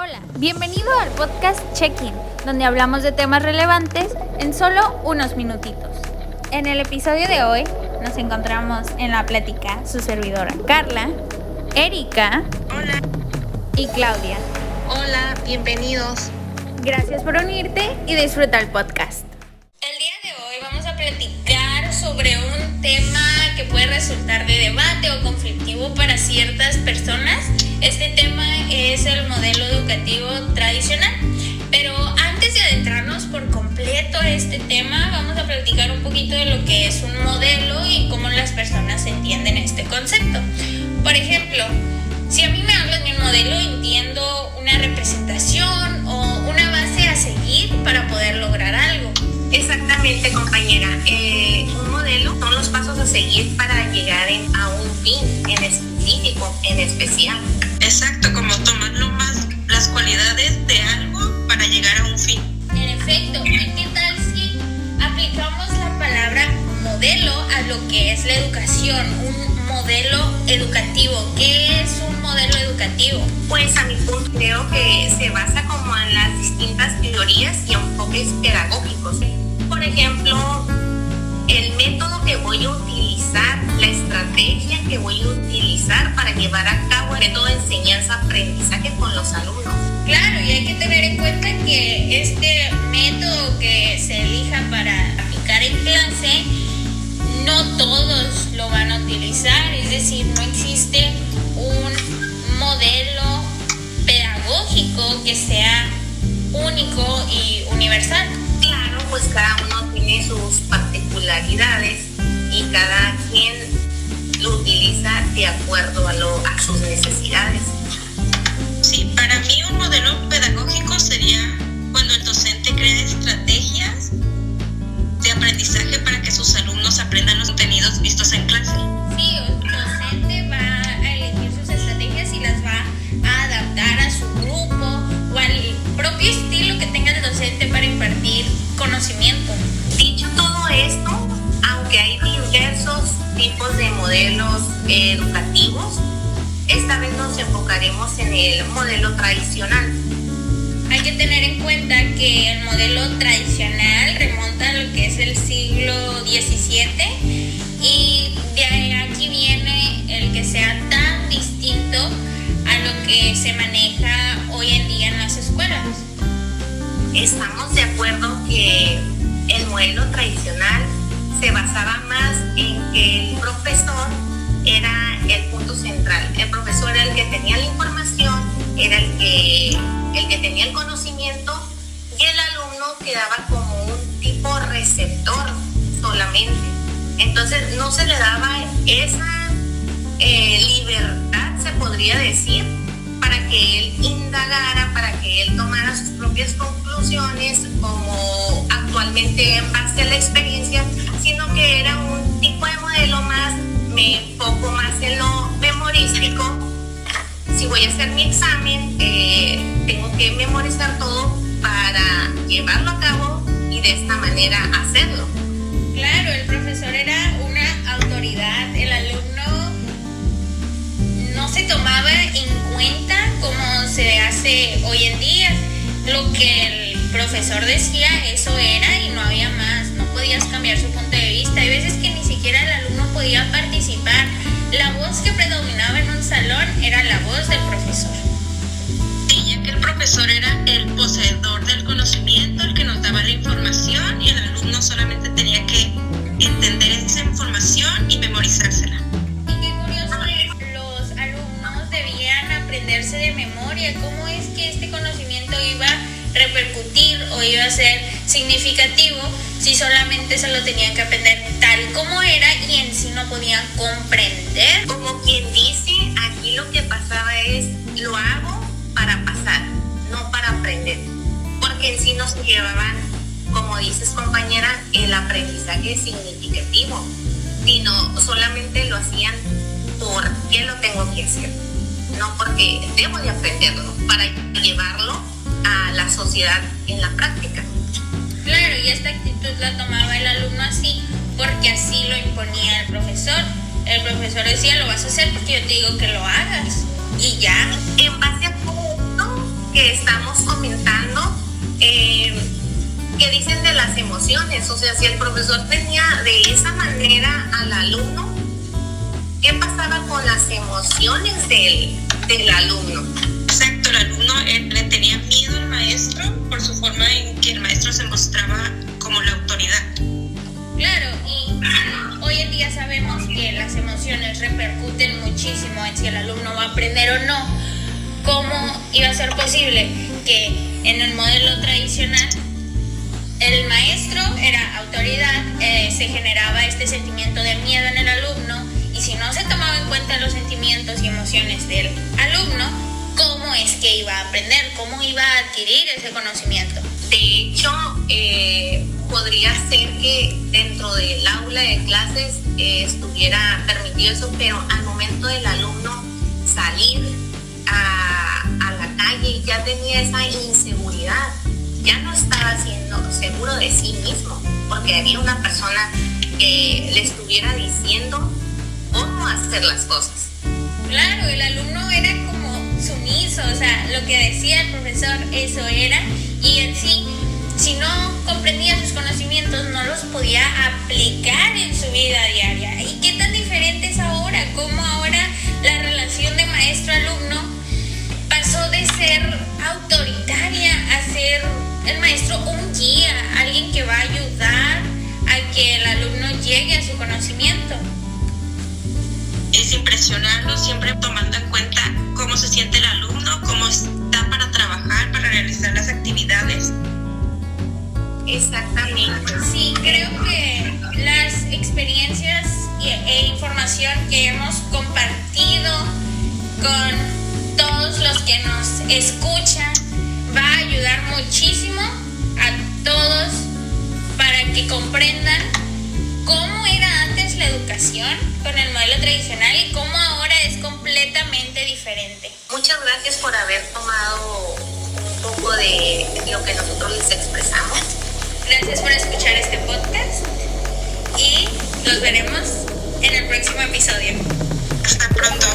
Hola, bienvenido al podcast Check-in, donde hablamos de temas relevantes en solo unos minutitos. En el episodio de hoy nos encontramos en la plática su servidora Carla, Erika, hola, y Claudia. Hola, bienvenidos. Gracias por unirte y disfruta el podcast. El día de hoy vamos a platicar sobre un tema que puede resultar de debate o conflictivo para ciertas personas. Este tema es el modelo educativo tradicional. Pero antes de adentrarnos por completo a este tema, vamos a platicar un poquito de lo que es un modelo y cómo las personas entienden este concepto. Por ejemplo, si a mí me hablan de un modelo, entiendo una representación o una base a seguir para poder lograr algo. Exactamente, compañera. Un modelo son los pasos a seguir para llegar a un fin en específico, en especial. Exacto, como tomar las cualidades de algo para llegar a un fin. En efecto, ¿y qué tal si aplicamos la palabra modelo a lo que es la educación? Un modelo educativo. ¿Qué es un modelo educativo? Pues a mi punto creo que se basa como en las distintas teorías y enfoques pedagógicos. Por ejemplo, el método que voy a utilizar, la estrategia que voy a utilizar para llevar a cabo el método de enseñanza-aprendizaje con los alumnos. Claro, y hay que tener en cuenta que este método que se elija para aplicar en clase, no todos lo van a utilizar, es decir, no existe un modelo pedagógico que sea único y universal. Claro, pues cada uno tiene sus particularidades y cada quien lo utiliza de acuerdo a sus necesidades. Sí, para mí un modelo pedagógico sería cuando el docente crea estrategias de aprendizaje para que sus alumnos aprendan los contenidos vistos en clase. Sí, el docente va a elegir sus estrategias y las va a adaptar a su grupo o al propio estilo que tenga el docente para impartir conocimiento. Dicho todo esto, aunque hay diversos tipos de modelos educativos, esta vez nos enfocaremos en el modelo tradicional. Hay que tener en cuenta que el modelo tradicional remonta a lo que es el siglo XVII y de aquí viene el que sea tan distinto a lo que se maneja hoy en día en las escuelas. Estamos de acuerdo que el modelo tradicional se basaba más en que el profesor era el punto central. El profesor era el que tenía la información, era el que tenía el conocimiento y el alumno quedaba como un tipo receptor solamente. Entonces no se le daba esa libertad, se podría decir, para que él indagara, para que él tomara sus propias conclusiones, como actualmente en base a la experiencia, sino que era un tipo de modelo más, me enfoco más en lo memorístico. Si voy a hacer mi examen, tengo que memorizar todo para llevarlo a cabo y de esta manera hacerlo. Claro, el profesor era una autoridad, el alumno no se tomaba en cuenta como se hace hoy en día. Lo que el profesor decía, eso era y no había más, no podías cambiar su punto de vista. Hay veces que ni siquiera el alumno podía participar. La voz que predominaba en un salón era la voz del profesor. Y ya que el profesor era el poseedor del conocimiento, el que nos daba la información y el alumno solamente tenía que entender esa información y memorizársela. Y qué curioso es, los alumnos debían aprenderse de memoria cómo es que este conocimiento iba a repercutir o iba a ser significativo si solamente se lo tenían que aprender tal como era y en sí no podían comprender. Como quien dice, aquí lo que pasaba es, lo hago para pasar, no para aprender, porque en sí no se llevaban, como dices, compañera, el aprendizaje significativo, sino solamente lo hacían porque lo tengo que hacer, no porque debo de aprenderlo, para llevarlo a la sociedad en la práctica. Claro, y esta actitud la tomaba el alumno así porque así lo imponía el profesor. El profesor decía, lo vas a hacer porque yo te digo que lo hagas y ya. En base a todo esto, que estamos comentando, que dicen de las emociones. O sea, si el profesor tenía de esa manera al alumno, ¿qué pasaba con las emociones del alumno? Exacto, el alumno le tenía miedo al maestro por su forma en que el maestro se mostraba como la autoridad. Claro, y hoy en día sabemos que las emociones repercuten muchísimo en si el alumno va a aprender o no. ¿Cómo iba a ser posible que en el modelo tradicional el maestro era autoridad, se generaba este sentimiento de miedo en el alumno, y si no se tomaba en cuenta los sentimientos y emociones del alumno, ¿cómo es que iba a aprender? ¿Cómo iba a adquirir ese conocimiento? De hecho, podría ser que dentro del aula de clases estuviera permitido eso, pero al momento del alumno salir a la calle ya tenía esa inseguridad, ya no estaba siendo seguro de sí mismo, porque había una persona que le estuviera diciendo cómo hacer las cosas. Claro, el alumno era como sumiso, o sea, lo que decía el profesor, eso era, y en sí, si no comprendía sus conocimientos, no los podía aplicar en su vida diaria. ¿Y qué tan diferente es ahora? ¿Cómo ahora la relación de maestro-alumno pasó de ser autoritaria a ser el maestro un guía, alguien que va a ayudar a que el alumno llegue a su conocimiento? Es impresionarlo, siempre tomando en cuenta cómo se siente el alumno, cómo está para trabajar, para realizar las actividades. Exactamente. Sí, creo que las experiencias e información que hemos compartido con todos los que nos escuchan va a ayudar muchísimo a todos para que comprendan cómo era antes la educación con el modelo tradicional y cómo ahora es completamente diferente. Muchas gracias por haber tomado un poco de lo que nosotros les expresamos. Gracias por escuchar este podcast y los veremos en el próximo episodio. Hasta pronto.